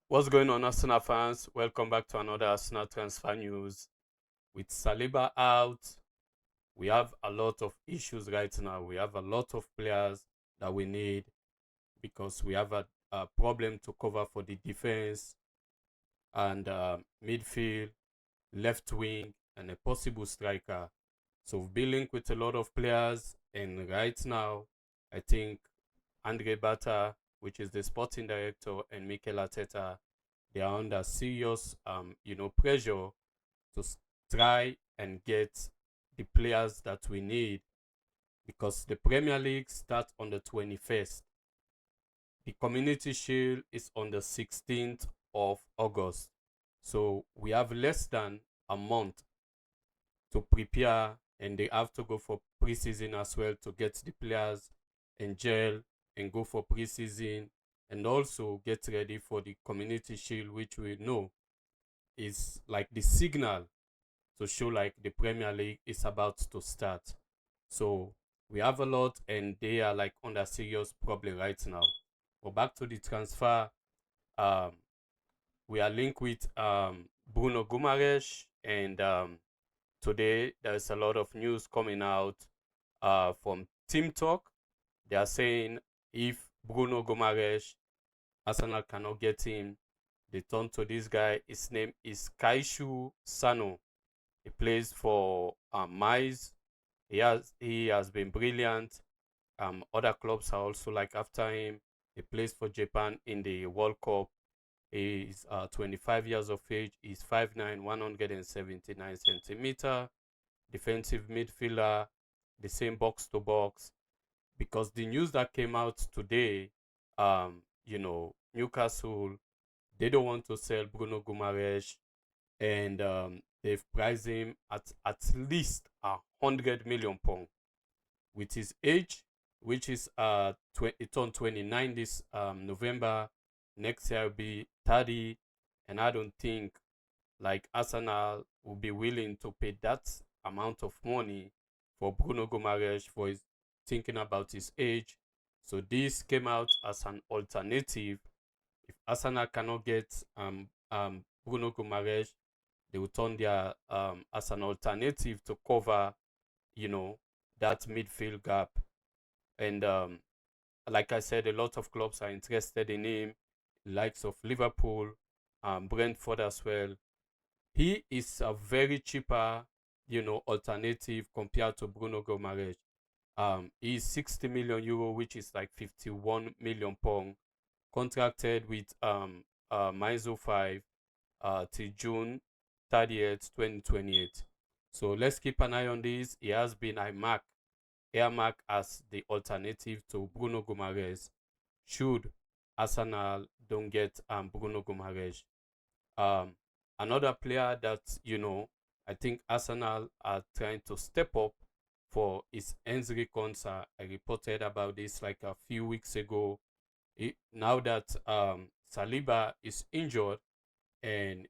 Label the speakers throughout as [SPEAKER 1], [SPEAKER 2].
[SPEAKER 1] What's going on, Arsenal fans? Welcome back to another Arsenal transfer news. With Saliba out, we have a lot of issues right now. We have a lot of players that we need because we have a problem to cover for the defense and midfield, left wing, and a possible striker. So we've been linked with a lot of players, and right now, I think Andre Bata, which is the sporting director, and Mikel Arteta, they are under serious, pressure to try and get the players that we need because the Premier League starts on the 21st. The Community Shield is on the 16th of August. So we have less than a month to prepare, and they have to go for preseason as well to get the players in gel and go for preseason and also get ready for the Community Shield, which we know is like the signal to show like the Premier League is about to start. So we have a lot, and they are like under serious problem right now. But back to the transfer, um, we are linked with Bruno Gumares, and today there's a lot of news coming out from Team Talk. They are saying if Bruno Gumares, Arsenal cannot get him, they turn to this guy. His name is Kaishu Sano. He plays for Mize. He has been brilliant. Other clubs are also like after him. He plays for Japan in the World Cup. He is 25 years of age. He's 5'9", 179 centimeter. Defensive midfielder, the same box to box. Because the news that came out today, Newcastle, they don't want to sell Bruno Gumares, and they've priced him at least £100 million with his age, which is it turned 29 this November. Next year will be 30, and I don't think like Arsenal will be willing to pay that amount of money for Bruno Gumares for his thinking about his age. So this came out as an alternative. If Arsenal cannot get Bruno Gumares, they will turn their as an alternative to cover, you know, that midfield gap. And like I said, a lot of clubs are interested in him, likes of Liverpool, Brentford as well. He is a very cheaper, alternative compared to Bruno Gumares. He's 60 million euro, which is like 51 million pound, contracted with Maizo 5 till June 30th, 2028. So let's keep an eye on this. He has been earmarked as the alternative to Bruno Gumares should Arsenal don't get Bruno Gumares. Um, Another player that, I think Arsenal are trying to step up for is Ezri Konsa. I reported about this like a few weeks ago. Now that Saliba is injured and,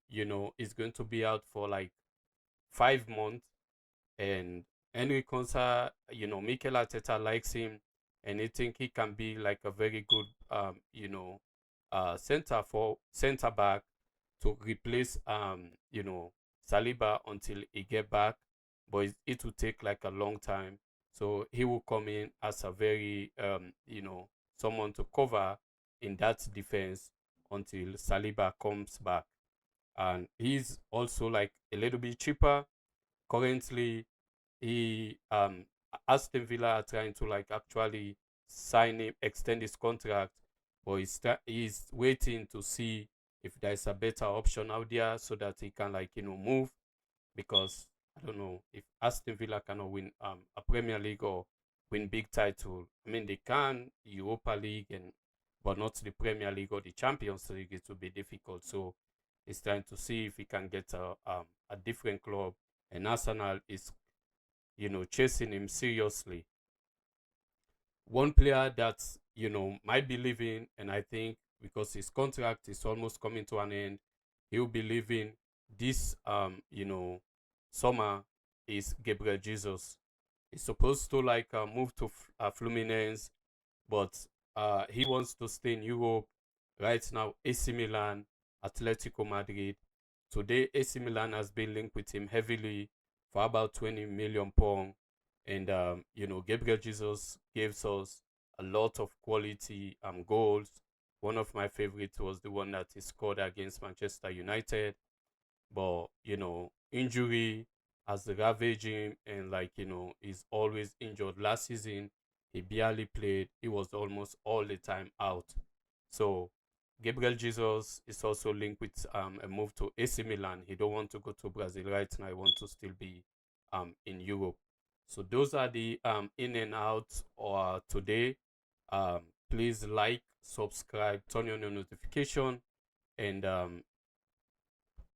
[SPEAKER 1] is going to be out for like 5 months, and Henry Konsa, Mikel Arteta likes him, and I think he can be like a very good, center back to replace, Saliba until he get back, but it will take like a long time. So he will come in as a very, someone to cover in that defense until Saliba comes back, and he's also like a little bit cheaper. Currently, he Aston Villa are trying to like actually sign him, extend his contract, but he's waiting to see if there's a better option out there so that he can like move, because I don't know if Aston Villa cannot win a Premier League or win big title. I mean they can Europa League and but not the Premier League or the Champions League. It will be difficult. So he's trying to see if he can get a different club, and Arsenal is chasing him seriously. One player that might be leaving, and I think because his contract is almost coming to an end, he'll be leaving this summer, is Gabriel Jesus. He's supposed to like move to Fluminense, but he wants to stay in Europe right now. AC Milan Atletico Madrid. Today, AC Milan has been linked with him heavily for about 20 million pounds. And, Gabriel Jesus gives us a lot of quality goals. One of my favorites was the one that he scored against Manchester United. But, injury has ravaged him, and, he's always injured. Last season, he barely played. He was almost all the time out. So Gabriel Jesus is also linked with a move to AC Milan. He don't want to go to Brazil right now. He want to still be in Europe. So those are the in and out or today. Please like, subscribe, turn on your notification, and